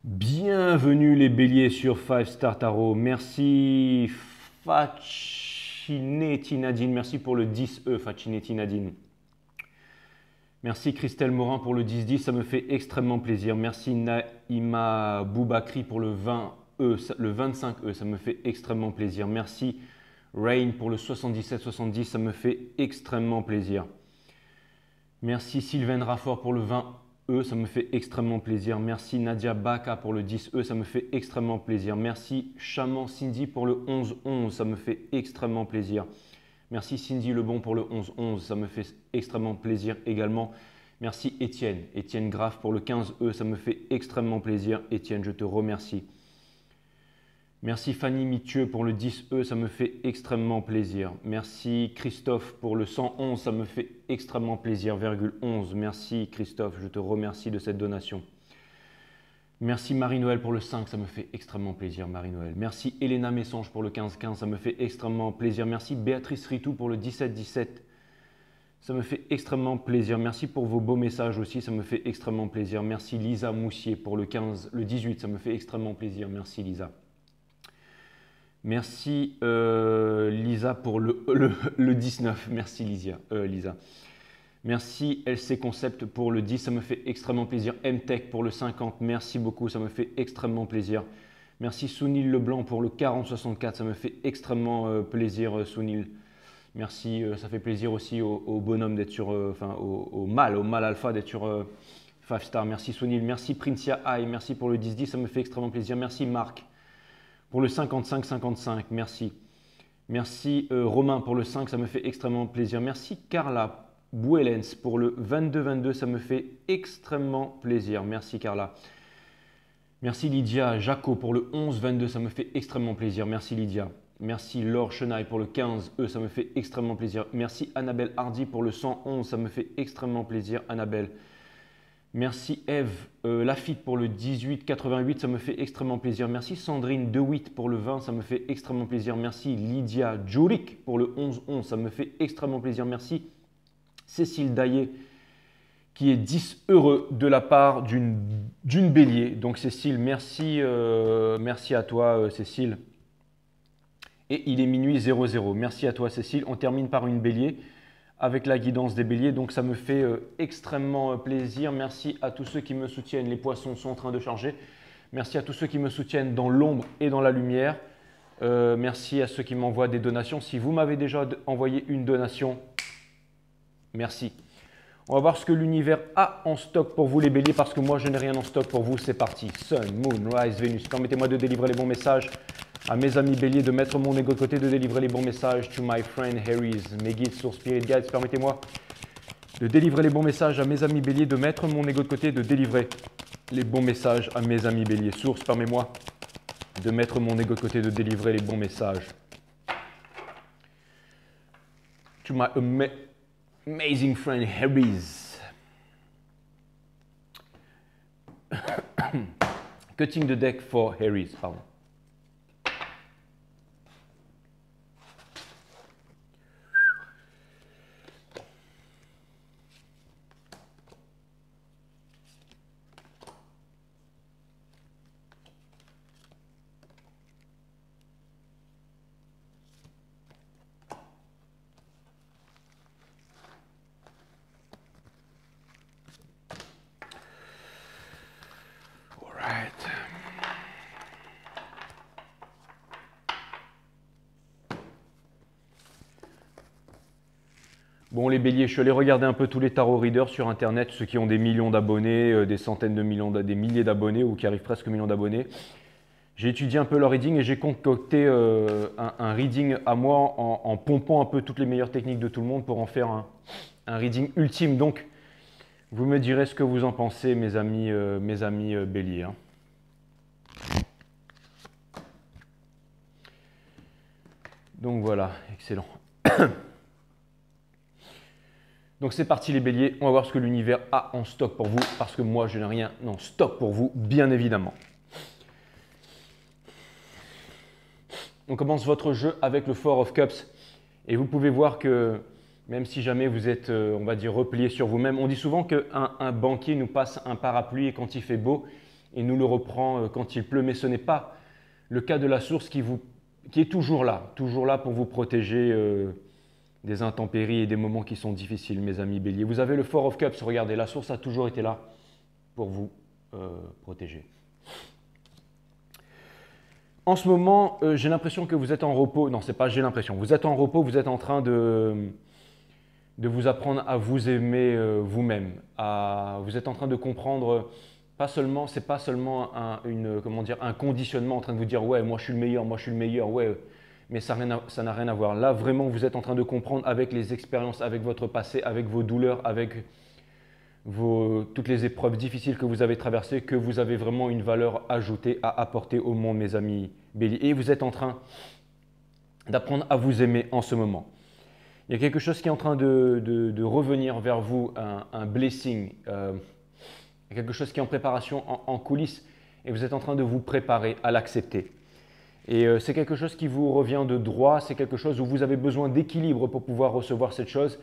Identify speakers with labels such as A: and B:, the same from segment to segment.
A: Bienvenue les béliers sur 5 Star Tarot. Merci Facinetti Nadine, merci pour le 10E Facinetti Nadine. Merci Christelle Morin pour le 10-10, ça me fait extrêmement plaisir. Merci Naïma Boubakri pour le 20E, le 25E, ça me fait extrêmement plaisir. Merci Rain pour le 77-70, ça me fait extrêmement plaisir. Merci Sylvain Raffort pour le 20E, ça me fait extrêmement plaisir. Merci Nadia Baka pour le 10E, ça me fait extrêmement plaisir. Merci Chaman Cindy pour le 11-11, ça me fait extrêmement plaisir. Merci Cindy Lebon pour le 11-11, ça me fait extrêmement plaisir également. Merci Étienne Graff pour le 15E, ça me fait extrêmement plaisir. Étienne, je te remercie. Merci Fanny Mithieu pour le 10E, ça me fait extrêmement plaisir. Merci Christophe pour le 111, ça me fait extrêmement plaisir. 11. Merci Christophe, je te remercie de cette donation. Merci Marie-Noël pour le 5, ça me fait extrêmement plaisir Marie-Noël. Merci Elena Messange pour le 15-15, ça me fait extrêmement plaisir. Merci Béatrice Ritou pour le 17-17, ça me fait extrêmement plaisir. Merci pour vos beaux messages aussi, ça me fait extrêmement plaisir. Merci Lisa Moussier pour le 18, ça me fait extrêmement plaisir. Merci Lisa. Merci Lisa pour le 19, merci Lisa. Merci LC Concept pour le 10, ça me fait extrêmement plaisir. MTech pour le 50, merci beaucoup, ça me fait extrêmement plaisir. Merci Sounil Leblanc pour le 40-64, ça me fait extrêmement plaisir Sounil. Merci, ça fait plaisir aussi au bonhomme d'être sur, au mal alpha d'être sur 5 Star. Merci Sounil, merci Princia Ai, merci pour le 10-10, ça me fait extrêmement plaisir. Merci Marc pour le 55-55, merci. Merci Romain pour le 5, ça me fait extrêmement plaisir. Merci Carla Bouelens pour le 22-22, ça me fait extrêmement plaisir. Merci Carla. Merci Lydia Jaco pour le 11-22, ça me fait extrêmement plaisir. Merci Lydia. Merci Laure Chenaille pour le 15E, ça me fait extrêmement plaisir. Merci Annabelle Hardy pour le 111, ça me fait extrêmement plaisir Annabelle. Merci Eve Lafitte pour le 18-88, ça me fait extrêmement plaisir. Merci Sandrine DeWitt pour le 20, ça me fait extrêmement plaisir. Merci Lydia Djurik pour le 11-11, ça me fait extrêmement plaisir. Merci Cécile Daillé qui est 10 heureux de la part d'une bélier. Donc Cécile, merci, merci à toi Cécile. Et il est minuit 00. Merci à toi Cécile. On termine par une bélier avec la guidance des béliers. Donc ça me fait extrêmement plaisir. Merci à tous ceux qui me soutiennent. Les poissons sont en train de charger. Merci à tous ceux qui me soutiennent dans l'ombre et dans la lumière. Merci à ceux qui m'envoient des donations. Si vous m'avez déjà envoyé une donation, merci. On va voir ce que l'univers a en stock pour vous les béliers parce que moi je n'ai rien en stock pour vous. C'est parti. Sun, Moon, Rise, Vénus. Permettez-moi de délivrer les bons messages à mes amis béliers, de mettre mon ego de côté, de délivrer les bons messages. To my friend Harry's, mes guides sur Spirit Guides. Permettez-moi de délivrer les bons messages à mes amis béliers, de mettre mon ego de côté, de délivrer les bons messages à mes amis béliers. Source, permets-moi de mettre mon ego de côté, de délivrer les bons messages. To my amazing friend Harry's. Cutting the deck for Harry's, pardon. Bon les béliers, je suis allé regarder un peu tous les tarot readers sur internet, ceux qui ont des millions d'abonnés, des centaines de millions, des milliers d'abonnés ou qui arrivent presque aux millions d'abonnés. J'ai étudié un peu leur reading et j'ai concocté un reading à moi en pompant un peu toutes les meilleures techniques de tout le monde pour en faire un reading ultime. Donc vous me direz ce que vous en pensez mes amis béliers. Hein. Donc voilà, excellent. Donc c'est parti les béliers, on va voir ce que l'univers a en stock pour vous, parce que moi je n'ai rien en stock pour vous, bien évidemment. On commence votre jeu avec le Four of Cups, et vous pouvez voir que même si jamais vous êtes, on va dire, replié sur vous-même, on dit souvent qu'un banquier nous passe un parapluie et quand il fait beau, et nous le reprend quand il pleut. Mais ce n'est pas le cas de la source qui est toujours là pour vous protéger des intempéries et des moments qui sont difficiles, mes amis béliers. Vous avez le Four of Cups, regardez, la source a toujours été là pour vous protéger. En ce moment, j'ai l'impression que vous êtes en repos. Non, c'est pas j'ai l'impression. Vous êtes en repos, vous êtes en train de vous apprendre à vous aimer vous-même. Vous êtes en train de comprendre, c'est pas seulement un conditionnement en train de vous dire « ouais, moi je suis le meilleur, ouais ». Mais ça n'a rien à voir. Là, vraiment, vous êtes en train de comprendre avec les expériences, avec votre passé, avec vos douleurs, avec toutes les épreuves difficiles que vous avez traversées, que vous avez vraiment une valeur ajoutée à apporter au monde, mes amis béliers. Et vous êtes en train d'apprendre à vous aimer en ce moment. Il y a quelque chose qui est en train de revenir vers vous, un blessing, quelque chose qui est en préparation en coulisses, et vous êtes en train de vous préparer à l'accepter. Et c'est quelque chose qui vous revient de droit, c'est quelque chose où vous avez besoin d'équilibre pour pouvoir recevoir cette chose.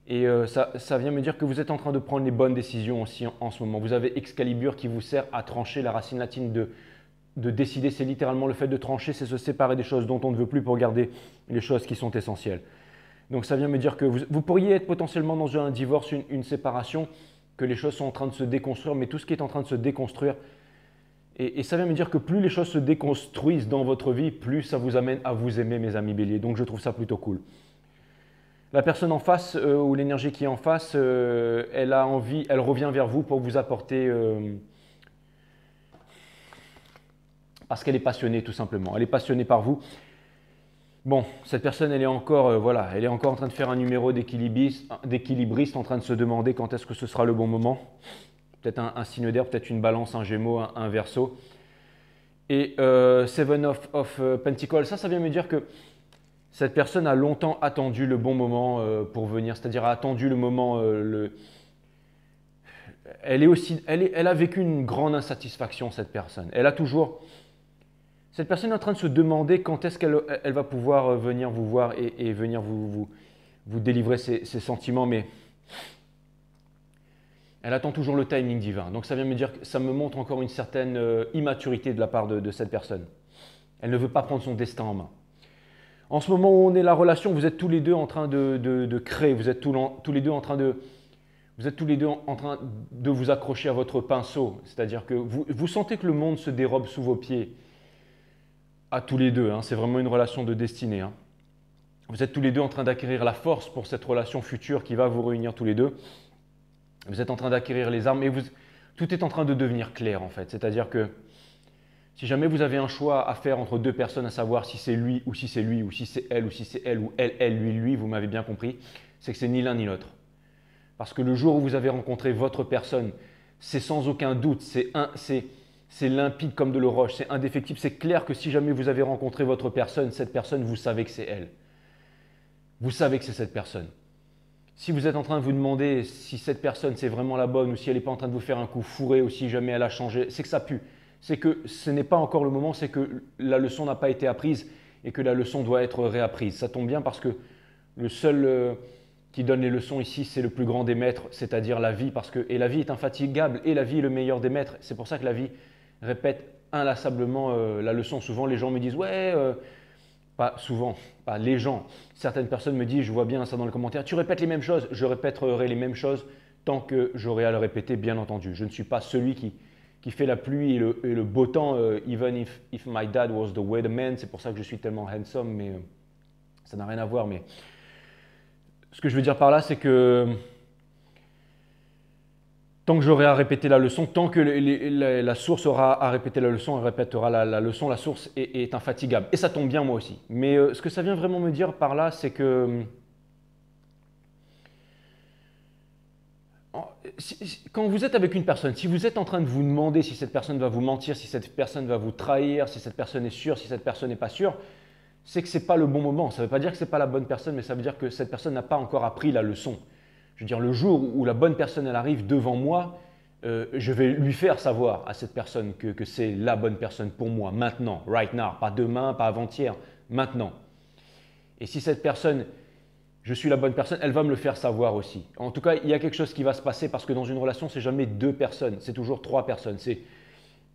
A: Et ça vient me dire que vous êtes en train de prendre les bonnes décisions aussi en ce moment. Vous avez Excalibur qui vous sert à trancher. La racine latine de décider, c'est littéralement le fait de trancher, c'est se séparer des choses dont on ne veut plus pour garder les choses qui sont essentielles. Donc ça vient me dire que vous pourriez être potentiellement dans un divorce, une séparation, que les choses sont en train de se déconstruire, mais tout ce qui est en train de se déconstruire, et ça vient me dire que plus les choses se déconstruisent dans votre vie, plus ça vous amène à vous aimer, mes amis béliers. Donc je trouve ça plutôt cool. La personne en face ou l'énergie qui est en face, elle a envie, elle revient vers vous pour vous apporter, parce qu'elle est passionnée tout simplement. Elle est passionnée par vous. Bon, cette personne, elle est encore en train de faire un numéro d'équilibriste, en train de se demander quand est-ce que ce sera le bon moment. Peut-être un signe d'air, peut-être une balance, un gémeau, un verseau. Et Seven of Pentacles, ça vient me dire que cette personne a longtemps attendu le bon moment pour venir, c'est-à-dire a attendu le moment. Elle a vécu une grande insatisfaction, cette personne. Cette personne est en train de se demander quand est-ce qu'elle va pouvoir venir vous voir et venir vous délivrer ses sentiments, mais elle attend toujours le timing divin. Donc ça vient me dire que ça me montre encore une certaine immaturité de la part de cette personne. Elle ne veut pas prendre son destin en main. En ce moment où on est la relation, vous êtes tous les deux en train de créer, vous êtes tous les deux en train de vous accrocher à votre pinceau. C'est-à-dire que vous sentez que le monde se dérobe sous vos pieds. À tous les deux, c'est vraiment une relation de destinée. Vous êtes tous les deux en train d'acquérir la force pour cette relation future qui va vous réunir tous les deux. Vous êtes en train d'acquérir les armes et tout est en train de devenir clair en fait. C'est-à-dire que si jamais vous avez un choix à faire entre deux personnes, à savoir si c'est lui ou si c'est lui, ou si c'est elle ou si c'est elle, ou elle, lui, vous m'avez bien compris, c'est que c'est ni l'un ni l'autre. Parce que le jour où vous avez rencontré votre personne, c'est sans aucun doute, c'est limpide comme de l'eau roche, c'est indéfectible, c'est clair que si jamais vous avez rencontré votre personne, cette personne, vous savez que c'est elle. Vous savez que c'est cette personne. Si vous êtes en train de vous demander si cette personne c'est vraiment la bonne ou si elle n'est pas en train de vous faire un coup fourré ou si jamais elle a changé, c'est que ça pue. C'est que ce n'est pas encore le moment, c'est que la leçon n'a pas été apprise et que la leçon doit être réapprise. Ça tombe bien parce que le seul qui donne les leçons ici, c'est le plus grand des maîtres, c'est-à-dire la vie. Et la vie est infatigable et la vie est le meilleur des maîtres. C'est pour ça que la vie répète inlassablement la leçon. Souvent, les gens me disent « ouais… pas souvent, pas les gens. Certaines personnes me disent, je vois bien ça dans le commentaire, tu répètes les mêmes choses. Je répéterai les mêmes choses tant que j'aurai à le répéter, bien entendu. Je ne suis pas celui qui fait la pluie et le beau temps, even if my dad was the weatherman. C'est pour ça que je suis tellement handsome, mais ça n'a rien à voir. Mais ce que je veux dire par là, c'est que tant que j'aurai à répéter la leçon, tant que la source aura à répéter la leçon, elle répétera la leçon, la source est infatigable. Et ça tombe bien moi aussi. Mais ce que ça vient vraiment me dire par là, c'est que quand vous êtes avec une personne, si vous êtes en train de vous demander si cette personne va vous mentir, si cette personne va vous trahir, si cette personne est sûre, si cette personne n'est pas sûre, c'est que ce n'est pas le bon moment. Ça ne veut pas dire que ce n'est pas la bonne personne, mais ça veut dire que cette personne n'a pas encore appris la leçon. Je veux dire, le jour où la bonne personne elle arrive devant moi, je vais lui faire savoir à cette personne que c'est la bonne personne pour moi, maintenant, right now, pas demain, pas avant-hier, maintenant. Et si cette personne, je suis la bonne personne, elle va me le faire savoir aussi. En tout cas, il y a quelque chose qui va se passer parce que dans une relation, c'est jamais deux personnes, c'est toujours trois personnes.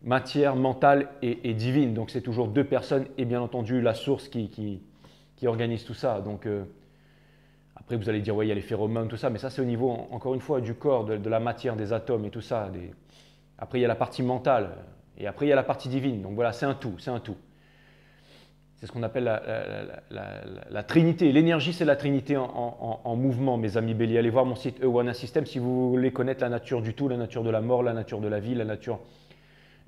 A: matière, mentale et divine. Donc c'est toujours deux personnes et bien entendu la source qui organise tout ça. Donc après vous allez dire ouais il y a les phéromones, tout ça, mais ça c'est au niveau encore une fois du corps, de la matière, des atomes et tout ça. Après il y a la partie mentale et après il y a la partie divine. Donc voilà, c'est un tout, c'est un tout. C'est ce qu'on appelle la Trinité. L'énergie, c'est la Trinité en mouvement, mes amis béliers. Allez voir mon site Ewana System si vous voulez connaître la nature du tout, la nature de la mort, la nature de la vie, la nature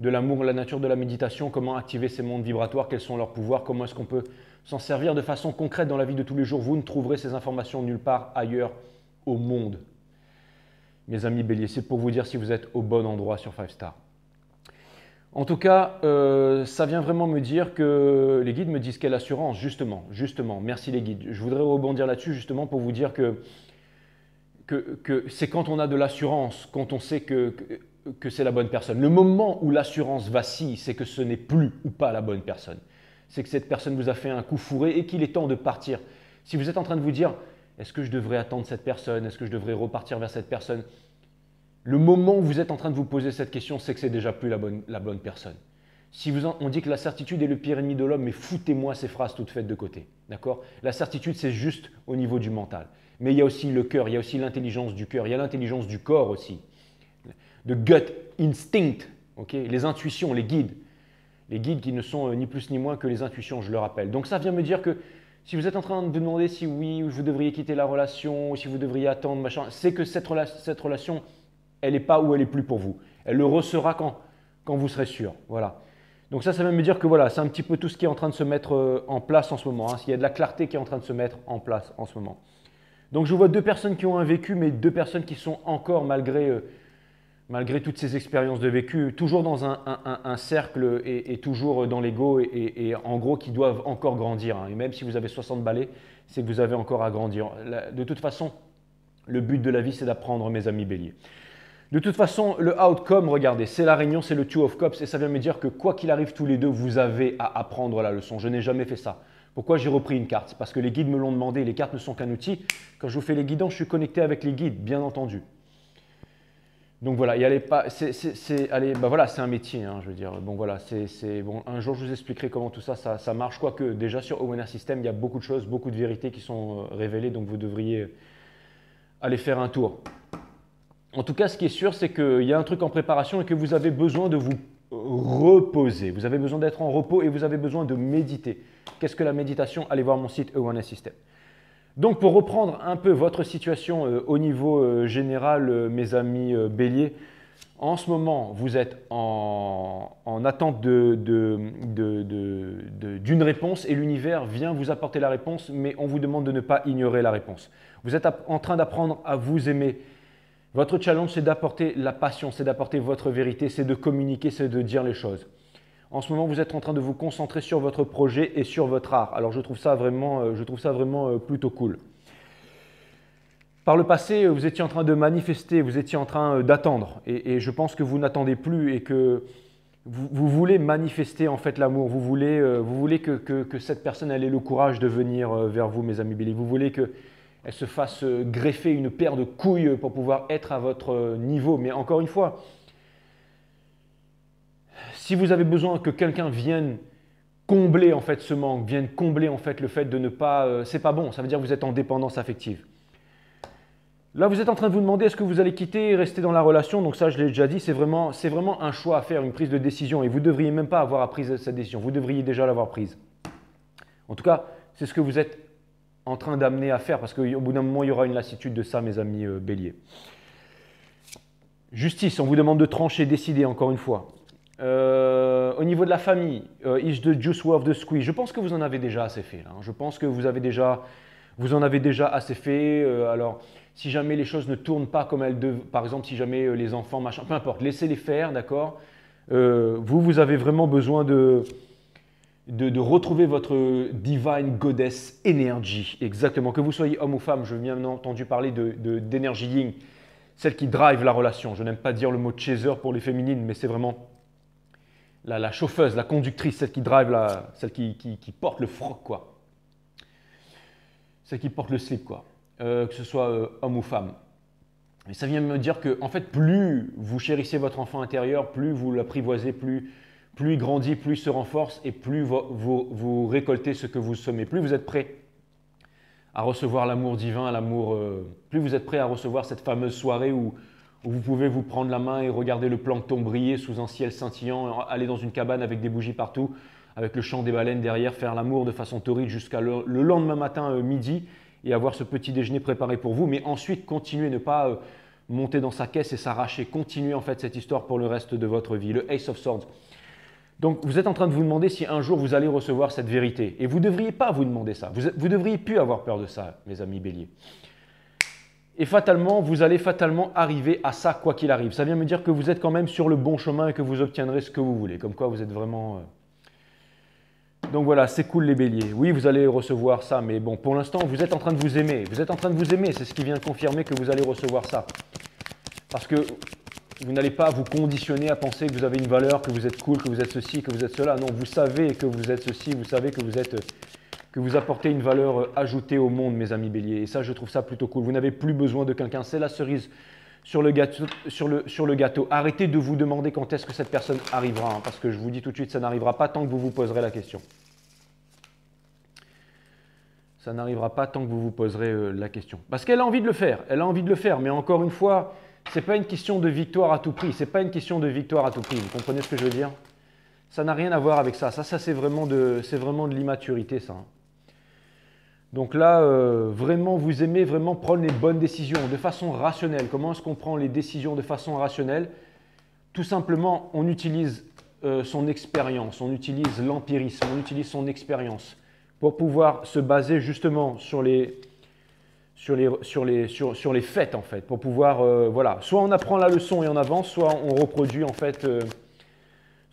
A: de l'amour, la nature de la méditation, comment activer ces mondes vibratoires, quels sont leurs pouvoirs, comment est-ce qu'on peut s'en servir de façon concrète dans la vie de tous les jours. Vous ne trouverez ces informations nulle part ailleurs au monde. Mes amis béliers, c'est pour vous dire si vous êtes au bon endroit sur 5 Star. En tout cas, ça vient vraiment me dire que les guides me disent quelle assurance, justement, merci les guides. Je voudrais rebondir là-dessus justement pour vous dire que c'est quand on a de l'assurance, quand on sait que c'est la bonne personne. Le moment où l'assurance vacille, c'est que ce n'est plus ou pas la bonne personne. C'est que cette personne vous a fait un coup fourré et qu'il est temps de partir. Si vous êtes en train de vous dire, est-ce que je devrais attendre cette personne? Est-ce que je devrais repartir vers cette personne? Le moment où vous êtes en train de vous poser cette question, c'est que c'est déjà plus la bonne personne. Si on dit que la certitude est le pire ennemi de l'homme, mais foutez-moi ces phrases toutes faites de côté. D'accord? La certitude, c'est juste au niveau du mental. Mais il y a aussi le cœur, il y a aussi l'intelligence du cœur, il y a l'intelligence du corps aussi. De gut instinct, okay? Les intuitions, les guides qui ne sont ni plus ni moins que les intuitions, je le rappelle. Donc ça vient me dire que si vous êtes en train de vous demander si oui, vous devriez quitter la relation, ou si vous devriez attendre, machin, c'est que cette relation, elle n'est pas ou elle n'est plus pour vous. Elle le ressera quand vous serez sûr. Voilà. Donc ça vient me dire que voilà, c'est un petit peu tout ce qui est en train de se mettre en place en ce moment. Hein. Il y a de la clarté qui est en train de se mettre en place en ce moment. Donc je vois deux personnes qui ont un vécu, mais deux personnes qui sont encore, malgré toutes ces expériences de vécu, toujours dans un cercle et toujours dans l'ego et en gros qui doivent encore grandir. Hein. Et même si vous avez 60 balais, c'est que vous avez encore à grandir. De toute façon, le but de la vie, c'est d'apprendre, mes amis béliers. De toute façon, le outcome, regardez, c'est la réunion, c'est le Two of Cups et ça vient me dire que quoi qu'il arrive tous les deux, vous avez à apprendre la leçon. Je n'ai jamais fait ça. Pourquoi j'ai repris une carte? C'est parce que les guides me l'ont demandé. Les cartes ne sont qu'un outil. Quand je vous fais les guidances, je suis connecté avec les guides, bien entendu. Donc voilà, voilà, c'est un métier, hein, je veux dire. Bon voilà, bon. Un jour je vous expliquerai comment tout ça marche. Quoique déjà sur Ewana System, il y a beaucoup de choses, beaucoup de vérités qui sont révélées, donc vous devriez aller faire un tour. En tout cas, ce qui est sûr, c'est qu'il y a un truc en préparation et que vous avez besoin de vous reposer. Vous avez besoin d'être en repos et vous avez besoin de méditer. Qu'est-ce que la méditation? Allez voir mon site Ewana System. Donc pour reprendre un peu votre situation au niveau général, mes amis béliers, en ce moment vous êtes en attente d'une réponse et l'univers vient vous apporter la réponse, mais on vous demande de ne pas ignorer la réponse. Vous êtes en train d'apprendre à vous aimer. Votre challenge, c'est d'apporter la passion, c'est d'apporter votre vérité, c'est de communiquer, c'est de dire les choses. En ce moment, vous êtes en train de vous concentrer sur votre projet et sur votre art. Alors, je trouve ça vraiment plutôt cool. Par le passé, vous étiez en train de manifester, vous étiez en train d'attendre. Et je pense que vous n'attendez plus et que vous voulez manifester en fait l'amour. Vous voulez que cette personne ait le courage de venir vers vous, mes amis béliers. Vous voulez qu'elle se fasse greffer une paire de couilles pour pouvoir être à votre niveau. Mais encore une fois, si vous avez besoin que quelqu'un vienne combler en fait ce manque, vienne combler en fait le fait de ne pas, c'est pas bon, ça veut dire que vous êtes en dépendance affective. Là, vous êtes en train de vous demander est-ce que vous allez quitter et rester dans la relation. Donc ça, je l'ai déjà dit, c'est vraiment un choix à faire, une prise de décision. Et vous ne devriez même pas avoir à prendre cette décision. Vous devriez déjà l'avoir prise. En tout cas, c'est ce que vous êtes en train d'amener à faire parce qu'au bout d'un moment, il y aura une lassitude de ça, mes amis béliers. Justice, on vous demande de trancher, décider encore une fois. Au niveau de la famille, is the juice worth the squeeze? Je pense que vous en avez déjà assez fait. Là. Je pense que vous en avez déjà assez fait. Alors, si jamais les choses ne tournent pas comme elles devraient, par exemple, si jamais les enfants, machin, peu importe, laissez-les faire, d'accord? Vous avez vraiment besoin de retrouver votre divine goddess energy, exactement. Que vous soyez homme ou femme, je viens bien entendu parler d'énergie yin, celle qui drive la relation. Je n'aime pas dire le mot chaser pour les féminines, mais c'est vraiment la chauffeuse, la conductrice, celle qui drive, celle qui porte le froc, quoi. Celle qui porte le slip, quoi. Que ce soit homme ou femme. Et ça vient me dire que, en fait, plus vous chérissez votre enfant intérieur, plus vous l'apprivoisez, plus il grandit, plus il se renforce et plus vous récoltez ce que vous semez. Plus vous êtes prêt à recevoir l'amour divin, plus vous êtes prêt à recevoir cette fameuse soirée où vous pouvez vous prendre la main et regarder le plancton briller sous un ciel scintillant, aller dans une cabane avec des bougies partout, avec le chant des baleines derrière, faire l'amour de façon torride jusqu'à le lendemain matin midi et avoir ce petit déjeuner préparé pour vous. Mais ensuite, continuez, ne pas monter dans sa caisse et s'arracher. Continuez en fait cette histoire pour le reste de votre vie. Le Ace of Swords. Donc, vous êtes en train de vous demander si un jour vous allez recevoir cette vérité. Et vous ne devriez pas vous demander ça. Vous ne devriez plus avoir peur de ça, mes amis béliers. Et fatalement, vous allez fatalement arriver à ça, quoi qu'il arrive. Ça vient me dire que vous êtes quand même sur le bon chemin et que vous obtiendrez ce que vous voulez. Comme quoi, vous êtes vraiment… Donc voilà, c'est cool les béliers. Oui, vous allez recevoir ça, mais bon, pour l'instant, vous êtes en train de vous aimer. Vous êtes en train de vous aimer, c'est ce qui vient confirmer que vous allez recevoir ça. Parce que vous n'allez pas vous conditionner à penser que vous avez une valeur, que vous êtes cool, que vous êtes ceci, que vous êtes cela. Non, vous savez que vous êtes ceci, vous savez que vous apportez une valeur ajoutée au monde, mes amis béliers. Et ça, je trouve ça plutôt cool. Vous n'avez plus besoin de quelqu'un. C'est la cerise sur le gâteau. Arrêtez de vous demander quand est-ce que cette personne arrivera. Hein, parce que je vous dis tout de suite, ça n'arrivera pas tant que vous vous poserez la question. Ça n'arrivera pas tant que vous vous poserez la question. Parce qu'elle a envie de le faire. Elle a envie de le faire. Mais encore une fois… Ce n'est pas une question de victoire à tout prix. C'est pas une question de victoire à tout prix. Vous comprenez ce que je veux dire? Ça n'a rien à voir avec ça. Ça c'est vraiment de l'immaturité, ça. Donc là, vraiment, vous aimez vraiment prendre les bonnes décisions de façon rationnelle. Comment est-ce qu'on prend les décisions de façon rationnelle? Tout simplement, on utilise son expérience, on utilise l'empirisme, on utilise son expérience pour pouvoir se baser justement sur les faits en fait, pour pouvoir, voilà, soit on apprend la leçon et on avance, soit on reproduit en fait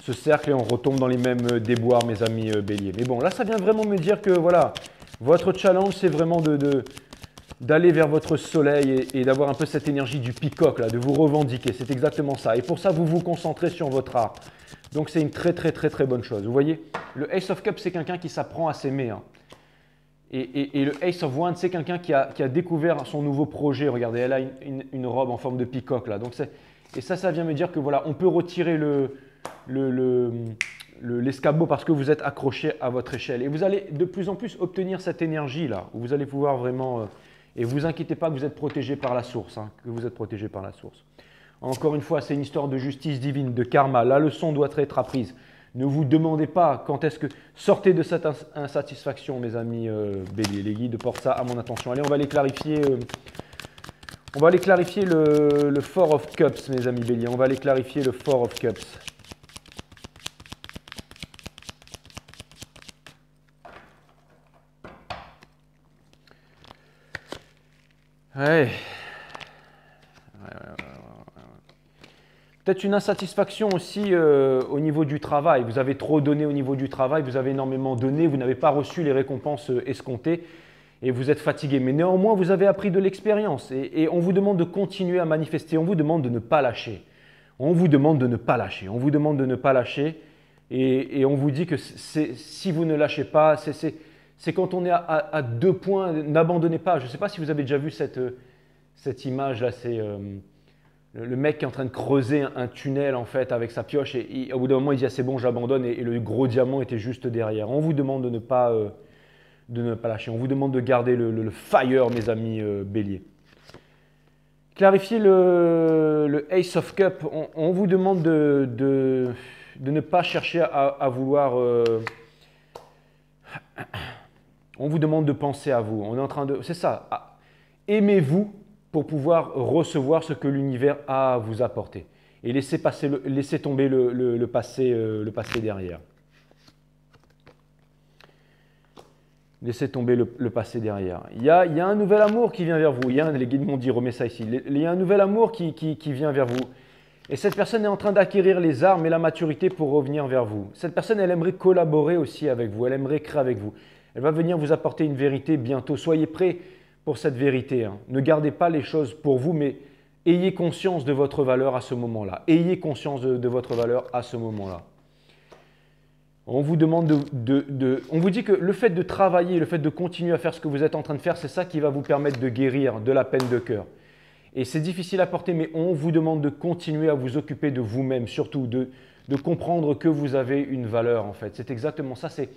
A: ce cercle et on retombe dans les mêmes déboires, mes amis béliers. Mais bon, là ça vient vraiment me dire que voilà, votre challenge c'est vraiment d'aller vers votre soleil et d'avoir un peu cette énergie du peacock là, de vous revendiquer, c'est exactement ça. Et pour ça, vous vous concentrez sur votre art. Donc c'est une très bonne chose. Vous voyez, le Ace of Cups c'est quelqu'un qui s'apprend à s'aimer. Hein. Et le Ace of Wands, c'est quelqu'un qui a découvert son nouveau projet. Regardez, elle a une robe en forme de peacock là. Donc et ça vient me dire que voilà, on peut retirer l'escabeau parce que vous êtes accroché à votre échelle. Et vous allez de plus en plus obtenir cette énergie là, où vous allez pouvoir vraiment… et vous inquiétez pas que vous êtes protégé par la source, hein, que vous êtes protégé par la source. Encore une fois, c'est une histoire de justice divine, de karma. La leçon doit être apprise. Ne vous demandez pas quand est-ce que… Sortez de cette insatisfaction, mes amis béliers. Les guides portent ça à mon attention. Allez, on va aller clarifier, le Four of Cups, mes amis béliers. On va aller clarifier le Four of Cups. Ouais. Peut-être une insatisfaction aussi au niveau du travail. Vous avez trop donné au niveau du travail, vous avez énormément donné, vous n'avez pas reçu les récompenses escomptées et vous êtes fatigué. Mais néanmoins, vous avez appris de l'expérience et on vous demande de continuer à manifester. On vous demande de ne pas lâcher. On vous demande de ne pas lâcher. On vous demande de ne pas lâcher et on vous dit que si vous ne lâchez pas, c'est quand on est à 2 points, n'abandonnez pas. Je ne sais pas si vous avez déjà vu cette image-là, c'est… le mec qui est en train de creuser un tunnel en fait avec sa pioche et au bout d'un moment il dit ah, c'est bon j'abandonne et le gros diamant était juste derrière. On vous demande de ne pas lâcher, on vous demande de garder le fire mes amis béliers. Clarifier le Ace of Cup, on vous demande de ne pas chercher à vouloir… on vous demande de penser à vous, on est en train de… C'est ça, aimez-vous pour pouvoir recevoir ce que l'univers a à vous apporter. Et laissez tomber le passé derrière. Laissez tomber le passé derrière. Il y a un nouvel amour qui vient vers vous. Les guides m'ont dit, remets ça ici. Il y a un nouvel amour qui vient vers vous. Et cette personne est en train d'acquérir les armes et la maturité pour revenir vers vous. Cette personne, elle aimerait collaborer aussi avec vous. Elle aimerait créer avec vous. Elle va venir vous apporter une vérité bientôt. Soyez prêts pour cette vérité. Hein. Ne gardez pas les choses pour vous, mais ayez conscience de votre valeur à ce moment-là. Ayez conscience de votre valeur à ce moment-là. On vous demande on vous dit que le fait de travailler, le fait de continuer à faire ce que vous êtes en train de faire, c'est ça qui va vous permettre de guérir de la peine de cœur. Et c'est difficile à porter, mais on vous demande de continuer à vous occuper de vous-même, surtout de comprendre que vous avez une valeur en fait. C'est exactement ça, c'est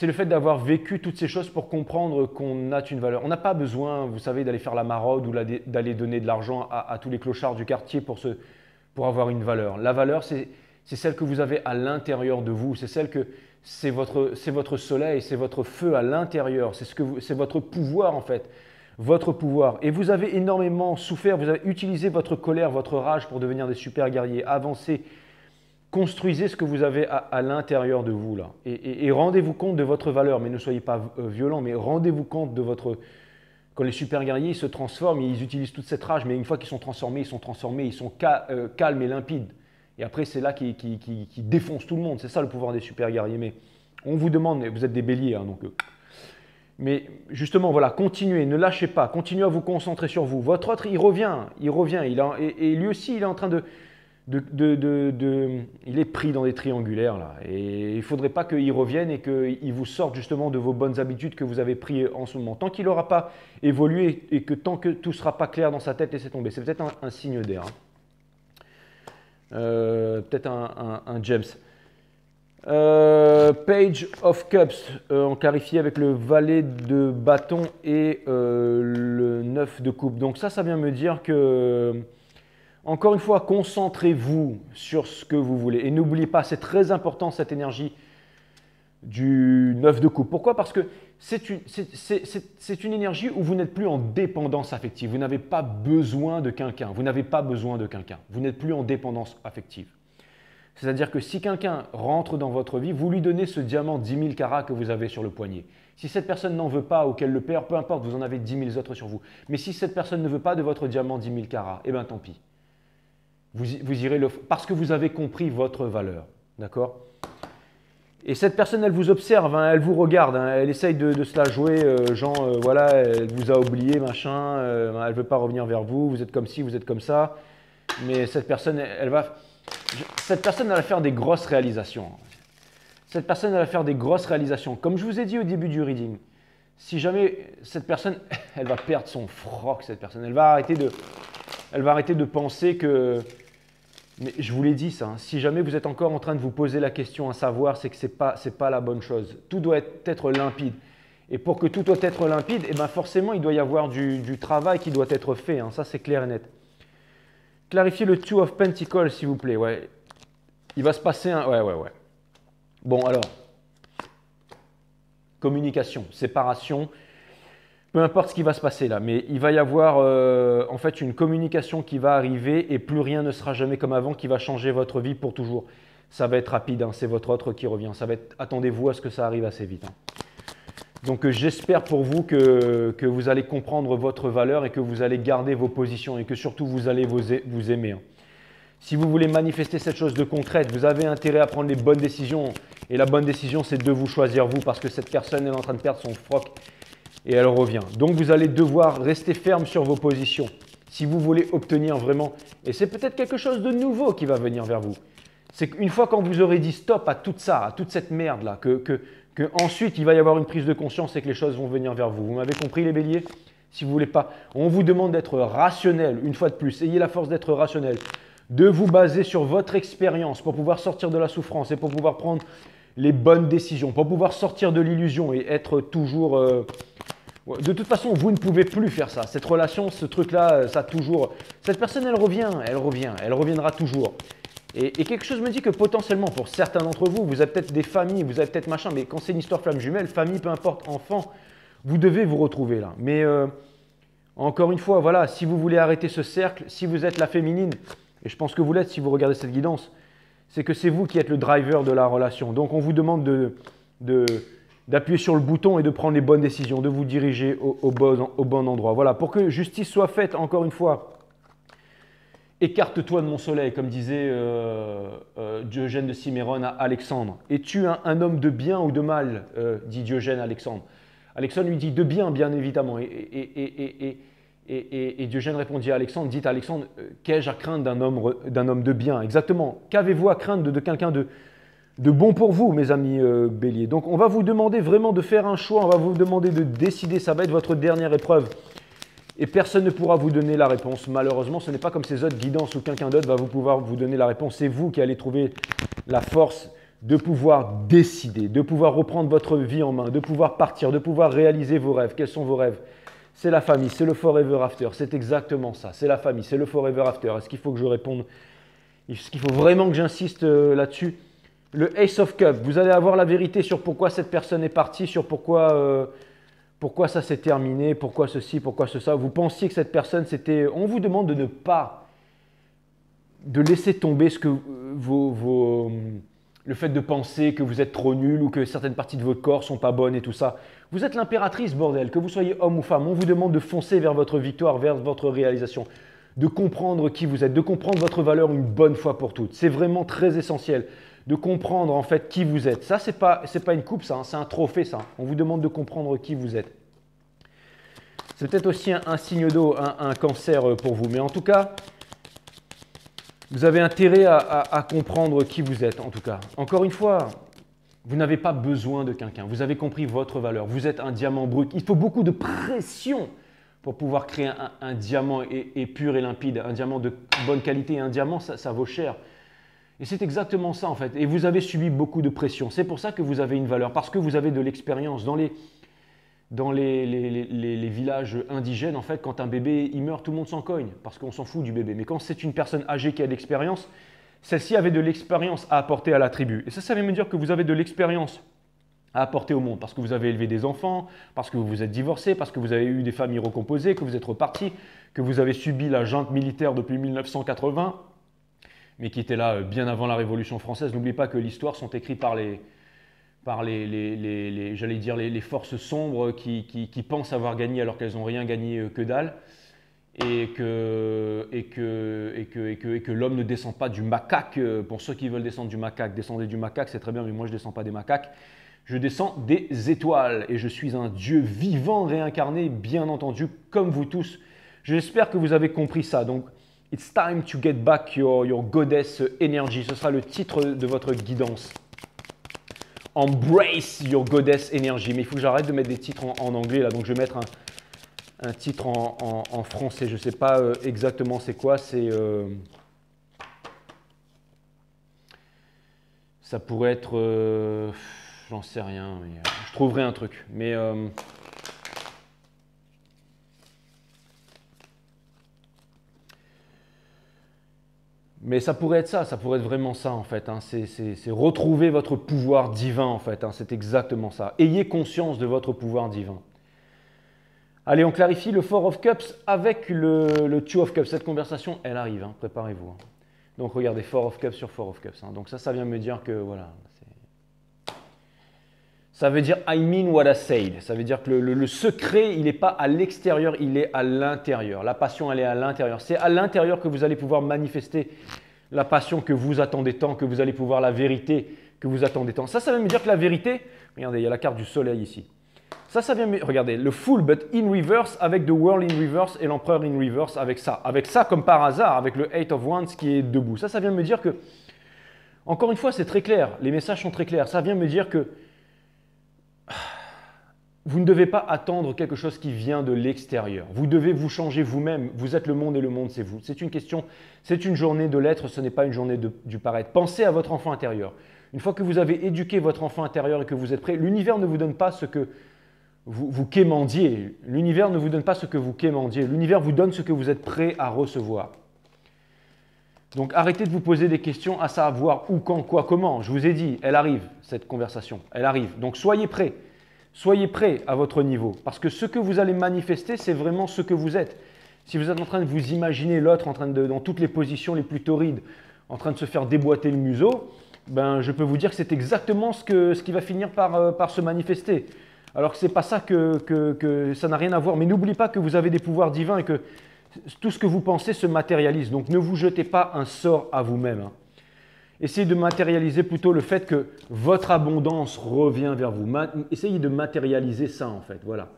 A: le fait d'avoir vécu toutes ces choses pour comprendre qu'on a une valeur. On n'a pas besoin, vous savez, d'aller faire la maraude ou d'aller donner de l'argent à tous les clochards du quartier pour avoir une valeur. La valeur, c'est celle que vous avez à l'intérieur de vous, c'est celle que c'est votre soleil, c'est votre feu à l'intérieur, c'est votre pouvoir en fait, votre pouvoir. Et vous avez énormément souffert, vous avez utilisé votre colère, votre rage pour devenir des super guerriers, avancer. Construisez ce que vous avez à l'intérieur de vous là et rendez-vous compte de votre valeur, mais ne soyez pas violent, mais rendez-vous compte de votre… Quand les super guerriers ils se transforment, ils utilisent toute cette rage, mais une fois qu'ils sont transformés, ils sont calmes et limpides. Et après, c'est là qu'ils défoncent tout le monde. C'est ça le pouvoir des super guerriers. Mais on vous demande, vous êtes des béliers, hein, donc… mais justement, voilà, continuez, ne lâchez pas, continuez à vous concentrer sur vous. Votre autre, il revient, et lui aussi, il est en train il est pris dans des triangulaires là, et il ne faudrait pas qu'il revienne et qu'il vous sorte justement de vos bonnes habitudes que vous avez prises en ce moment. Tant qu'il n'aura pas évolué et que tant que tout ne sera pas clair dans sa tête, laissez tomber. C'est peut-être un signe d'air, hein. Peut-être un James. Page of Cups, on clarifie avec le valet de bâton et le 9 de coupe. Donc ça vient me dire que… Encore une fois, concentrez-vous sur ce que vous voulez. Et n'oubliez pas, c'est très important cette énergie du 9 de coupe. Pourquoi? Parce que c'est une énergie où vous n'êtes plus en dépendance affective. Vous n'avez pas besoin de quelqu'un. Vous n'avez pas besoin de quelqu'un. Vous n'êtes plus en dépendance affective. C'est-à-dire que si quelqu'un rentre dans votre vie, vous lui donnez ce diamant 10 000 carats que vous avez sur le poignet. Si cette personne n'en veut pas ou qu'elle le perd, peu importe, vous en avez 10 000 autres sur vous. Mais si cette personne ne veut pas de votre diamant 10 000 carats, eh bien tant pis. Vous irez parce que vous avez compris votre valeur, d'accord? Et cette personne, elle vous observe, hein, elle vous regarde, hein, elle essaye de se la jouer, voilà, elle vous a oublié, machin, elle ne veut pas revenir vers vous, vous êtes comme ci, vous êtes comme ça. Mais cette personne, elle va faire des grosses réalisations. Cette personne, elle va faire des grosses réalisations. Comme je vous ai dit au début du reading, si jamais cette personne, elle va perdre son froc, cette personne, elle va arrêter de penser que… Mais je vous l'ai dit ça, hein, si jamais vous êtes encore en train de vous poser la question à savoir, c'est que ce n'est pas la bonne chose. Tout doit être limpide. Et pour que tout doit être limpide, eh ben forcément, il doit y avoir du travail qui doit être fait. Hein, ça, c'est clair et net. Clarifiez le Two of Pentacles, s'il vous plaît. Ouais. Il va se passer un… Ouais. Bon, alors. Communication, séparation. Peu importe ce qui va se passer là, mais il va y avoir en fait une communication qui va arriver et plus rien ne sera jamais comme avant, qui va changer votre vie pour toujours. Ça va être rapide, hein, c'est votre autre qui revient. Attendez-vous à ce que ça arrive assez vite. Hein. Donc j'espère pour vous que vous allez comprendre votre valeur et que vous allez garder vos positions et que surtout vous allez vous aimer. Hein. Si vous voulez manifester cette chose de concrète, vous avez intérêt à prendre les bonnes décisions. Et la bonne décision, c'est de vous choisir vous parce que cette personne est en train de perdre son froc. Et elle revient. Donc, vous allez devoir rester ferme sur vos positions si vous voulez obtenir vraiment. Et c'est peut-être quelque chose de nouveau qui va venir vers vous. C'est qu'une fois quand vous aurez dit stop à tout ça, à toute cette merde-là, que ensuite il va y avoir une prise de conscience et que les choses vont venir vers vous. Vous m'avez compris les béliers? Si vous ne voulez pas, on vous demande d'être rationnel, une fois de plus. Ayez la force d'être rationnel, de vous baser sur votre expérience pour pouvoir sortir de la souffrance et pour pouvoir prendre les bonnes décisions, pour pouvoir sortir de l'illusion et être toujours… De toute façon, vous ne pouvez plus faire ça. Cette relation, ce truc-là, ça toujours… Cette personne, elle reviendra toujours. Et quelque chose me dit que potentiellement, pour certains d'entre vous, vous avez peut-être des familles, vous avez peut-être machin, mais quand c'est une histoire flamme jumelle, famille, peu importe, enfant, vous devez vous retrouver là. Mais encore une fois, voilà, si vous voulez arrêter ce cercle, si vous êtes la féminine, et je pense que vous l'êtes si vous regardez cette guidance, c'est que c'est vous qui êtes le driver de la relation. Donc, on vous demande d'appuyer sur le bouton et de prendre les bonnes décisions, de vous diriger au bon endroit. Voilà, pour que justice soit faite, encore une fois, écarte-toi de mon soleil, comme disait Diogène de Cimmérone à Alexandre. Es-tu un homme de bien ou de mal, dit Diogène à Alexandre. Alexandre lui dit de bien, bien évidemment. Et Diogène répondit à Alexandre, dites à Alexandre, qu'ai-je à craindre d'un homme de bien? Exactement. Qu'avez-vous à craindre de quelqu'un de bon pour vous, mes amis béliers? Donc, on va vous demander vraiment de faire un choix, on va vous demander de décider, ça va être votre dernière épreuve. Et personne ne pourra vous donner la réponse. Malheureusement, ce n'est pas comme ces autres guidances où quelqu'un d'autre va pouvoir vous donner la réponse. C'est vous qui allez trouver la force de pouvoir décider, de pouvoir reprendre votre vie en main, de pouvoir partir, de pouvoir réaliser vos rêves. Quels sont vos rêves? C'est la famille, c'est le forever after. C'est exactement ça. C'est la famille, c'est le forever after. Est-ce qu'il faut que je réponde? Est-ce qu'il faut vraiment que j'insiste là-dessus? Le Ace of Cups, vous allez avoir la vérité sur pourquoi cette personne est partie, sur pourquoi ça s'est terminé, pourquoi ceci, pourquoi ça. Vous pensiez que cette personne, c'était… On vous demande de ne pas… de laisser tomber ce que le fait de penser que vous êtes trop nul ou que certaines parties de votre corps ne sont pas bonnes et tout ça. Vous êtes l'impératrice, bordel, que vous soyez homme ou femme. On vous demande de foncer vers votre victoire, vers votre réalisation, de comprendre qui vous êtes, de comprendre votre valeur une bonne fois pour toutes. C'est vraiment très essentiel de comprendre en fait qui vous êtes. Ça, c'est pas une coupe, ça, hein, c'est un trophée, ça. On vous demande de comprendre qui vous êtes. C'est peut-être aussi un signe d'eau, un cancer pour vous. Mais en tout cas, vous avez intérêt à comprendre qui vous êtes, en tout cas. Encore une fois, vous n'avez pas besoin de quelqu'un. Vous avez compris votre valeur. Vous êtes un diamant brut. Il faut beaucoup de pression pour pouvoir créer un diamant pur et limpide, un diamant de bonne qualité. Un diamant, ça vaut cher. Et c'est exactement ça en fait. Et vous avez subi beaucoup de pression. C'est pour ça que vous avez une valeur, parce que vous avez de l'expérience. Dans les villages indigènes, en fait, quand un bébé il meurt, tout le monde s'en cogne, parce qu'on s'en fout du bébé. Mais quand c'est une personne âgée qui a de l'expérience, celle-ci avait de l'expérience à apporter à la tribu. Et ça veut me dire que vous avez de l'expérience à apporter au monde, parce que vous avez élevé des enfants, parce que vous vous êtes divorcé, parce que vous avez eu des familles recomposées, que vous êtes reparti, que vous avez subi la junte militaire depuis 1980. Mais qui était là bien avant la Révolution française. N'oubliez pas que l'histoire sont écrites par les forces sombres qui pensent avoir gagné alors qu'elles n'ont rien gagné que dalle, et que l'homme ne descend pas du macaque. Pour ceux qui veulent descendre du macaque, descendez du macaque, c'est très bien, mais moi je ne descends pas des macaques. Je descends des étoiles et je suis un Dieu vivant, réincarné, bien entendu, comme vous tous. J'espère que vous avez compris ça. Donc, It's time to get back your goddess energy. Ce sera le titre de votre guidance. Embrace your goddess energy. Mais il faut que j'arrête de mettre des titres en anglais là. Donc je vais mettre un titre en français. Je ne sais pas exactement c'est quoi. Ça pourrait être… j'en sais rien. Mais, je trouverai un truc. Mais ça pourrait être ça, ça pourrait être vraiment ça en fait. Hein. C'est retrouver votre pouvoir divin en fait. Hein. C'est exactement ça. Ayez conscience de votre pouvoir divin. Allez, on clarifie le Four of Cups avec le Two of Cups. Cette conversation, elle arrive. Hein. Préparez-vous. Hein. Donc regardez, Four of Cups sur Four of Cups. Hein. Donc ça vient me dire que voilà. Ça veut dire I mean what I said. Ça veut dire que le secret, il n'est pas à l'extérieur, il est à l'intérieur. La passion, elle est à l'intérieur. C'est à l'intérieur que vous allez pouvoir manifester la passion que vous attendez tant, que vous allez pouvoir la vérité que vous attendez tant. Ça veut me dire que la vérité, regardez, il y a la carte du soleil ici. Ça vient me… Regardez, le Fool but in reverse avec The World in reverse et l'Empereur in reverse avec ça. Avec ça, comme par hasard, avec le Eight of Wands qui est debout. Ça vient me dire que, encore une fois, c'est très clair. Les messages sont très clairs. Ça vient me dire que vous ne devez pas attendre quelque chose qui vient de l'extérieur. Vous devez vous changer vous-même. Vous êtes le monde et le monde, c'est vous. C'est une question, c'est une journée de l'être, ce n'est pas une journée du paraître. Pensez à votre enfant intérieur. Une fois que vous avez éduqué votre enfant intérieur et que vous êtes prêt, l'univers ne vous donne pas ce que vous quémandiez. L'univers ne vous donne pas ce que vous quémandiez. L'univers vous donne ce que vous êtes prêt à recevoir. Donc arrêtez de vous poser des questions à savoir où, quand, quoi, comment. Je vous ai dit, elle arrive, cette conversation. Elle arrive. Donc soyez prêts. Soyez prêts à votre niveau, parce que ce que vous allez manifester, c'est vraiment ce que vous êtes. Si vous êtes en train de vous imaginer l'autre dans toutes les positions les plus torrides, en train de se faire déboîter le museau, ben, je peux vous dire que c'est exactement ce qui va finir par se manifester. Alors que ce n'est pas ça que ça n'a rien à voir. Mais n'oubliez pas que vous avez des pouvoirs divins et que tout ce que vous pensez se matérialise. Donc ne vous jetez pas un sort à vous-même. Hein. Essayez de matérialiser plutôt le fait que votre abondance revient vers vous. Essayez de matérialiser ça en fait. Voilà.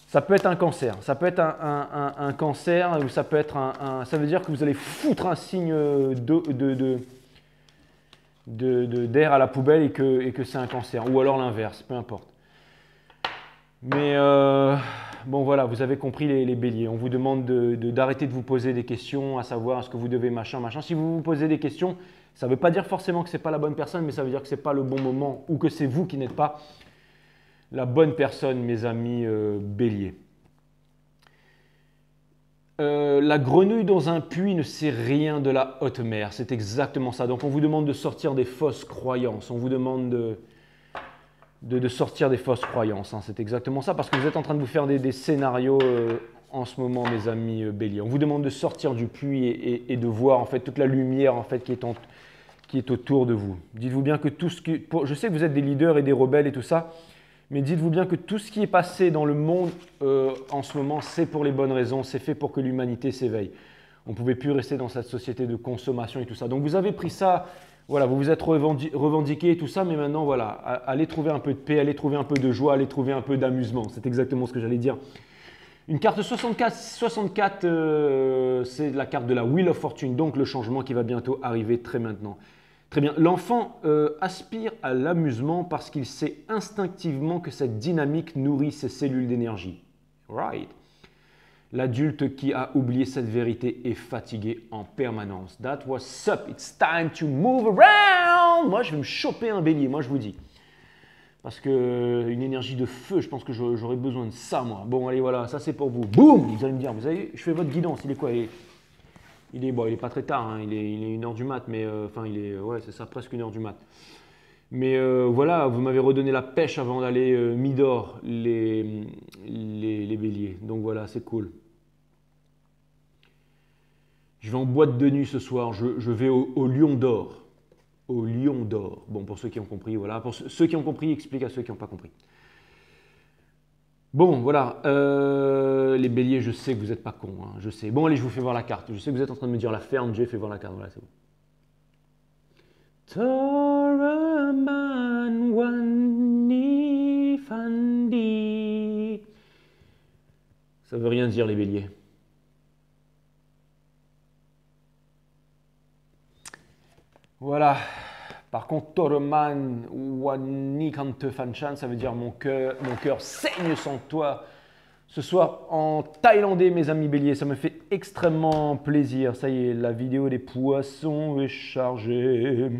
A: Ça peut être un cancer, ça peut être un cancer, ou ça peut être ça veut dire que vous allez foutre un signe d'air à la poubelle et que c'est un cancer. Ou alors l'inverse, peu importe. Mais bon voilà, vous avez compris les béliers. On vous demande d'arrêter de vous poser des questions, à savoir est-ce que vous devez machin, machin. Si vous vous posez des questions, ça ne veut pas dire forcément que ce n'est pas la bonne personne, mais ça veut dire que ce n'est pas le bon moment ou que c'est vous qui n'êtes pas la bonne personne, mes amis béliers. La grenouille dans un puits ne sait rien de la haute mer. C'est exactement ça. Donc on vous demande de sortir des fausses croyances. On vous demande de sortir des fausses croyances. Hein. C'est exactement ça parce que vous êtes en train de vous faire des scénarios en ce moment, mes amis béliers. On vous demande de sortir du puits et de voir en fait toute la lumière en fait, qui est autour de vous. Dites-vous bien que tout ce qui... Je sais que vous êtes des leaders et des rebelles et tout ça, mais dites-vous bien que tout ce qui est passé dans le monde en ce moment, c'est pour les bonnes raisons, c'est fait pour que l'humanité s'éveille. On ne pouvait plus rester dans cette société de consommation et tout ça. Donc vous avez pris ça, voilà, vous vous êtes revendiqué et tout ça, mais maintenant, voilà, allez trouver un peu de paix, allez trouver un peu de joie, allez trouver un peu d'amusement. C'est exactement ce que j'allais dire. Une carte 64, c'est la carte de la Wheel of Fortune, donc le changement qui va bientôt arriver très maintenant. Très bien. L'enfant aspire à l'amusement parce qu'il sait instinctivement que cette dynamique nourrit ses cellules d'énergie. Right. L'adulte qui a oublié cette vérité est fatigué en permanence. That was up. It's time to move around. Moi, je vais me choper un bélier, moi, je vous dis. Parce que une énergie de feu, je pense que j'aurais besoin de ça, moi. Bon, allez, voilà, ça c'est pour vous. Boum. Vous allez me dire, vous savez, je fais votre guidance. Il est quoi? Il est pas très tard, hein, il est 1h du mat, mais enfin, ouais, c'est ça, presque 1h du mat. Mais voilà, vous m'avez redonné la pêche avant d'aller mi-d'or, les béliers. Donc voilà, c'est cool. Je vais en boîte de nuit ce soir, je vais au Lion d'Or. Au Lion d'Or. Bon, pour ceux qui ont compris, voilà. Pour ceux qui ont compris, explique à ceux qui n'ont pas compris. Bon, voilà, les béliers, je sais que vous n'êtes pas cons, hein, je sais. Bon, allez, je vous fais voir la carte. Je sais que vous êtes en train de me dire la ferme, j'ai fait voir la carte, voilà, c'est bon. Toraman Wani Fandi. Ça veut rien dire, les béliers. Voilà. Par contre, Toroman Wani Kantefanchan, ça veut dire mon cœur saigne sans toi. Ce soir en thaïlandais, mes amis béliers, ça me fait extrêmement plaisir. Ça y est, la vidéo des poissons est chargée.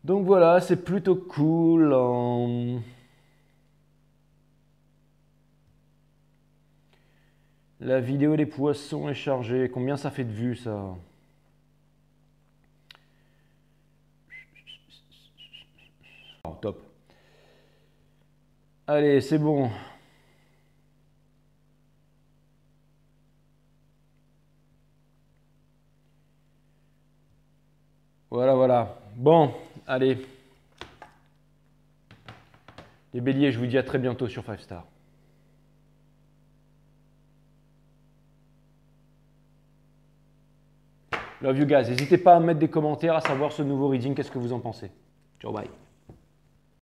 A: Donc voilà, c'est plutôt cool. La vidéo des poissons est chargée. Combien ça fait de vues, ça? Oh, top. Allez, c'est bon. Voilà, voilà. Bon, allez. Les béliers, je vous dis à très bientôt sur 5 Star. Love you guys. N'hésitez pas à mettre des commentaires, à savoir ce nouveau reading, qu'est-ce que vous en pensez. Ciao, bye.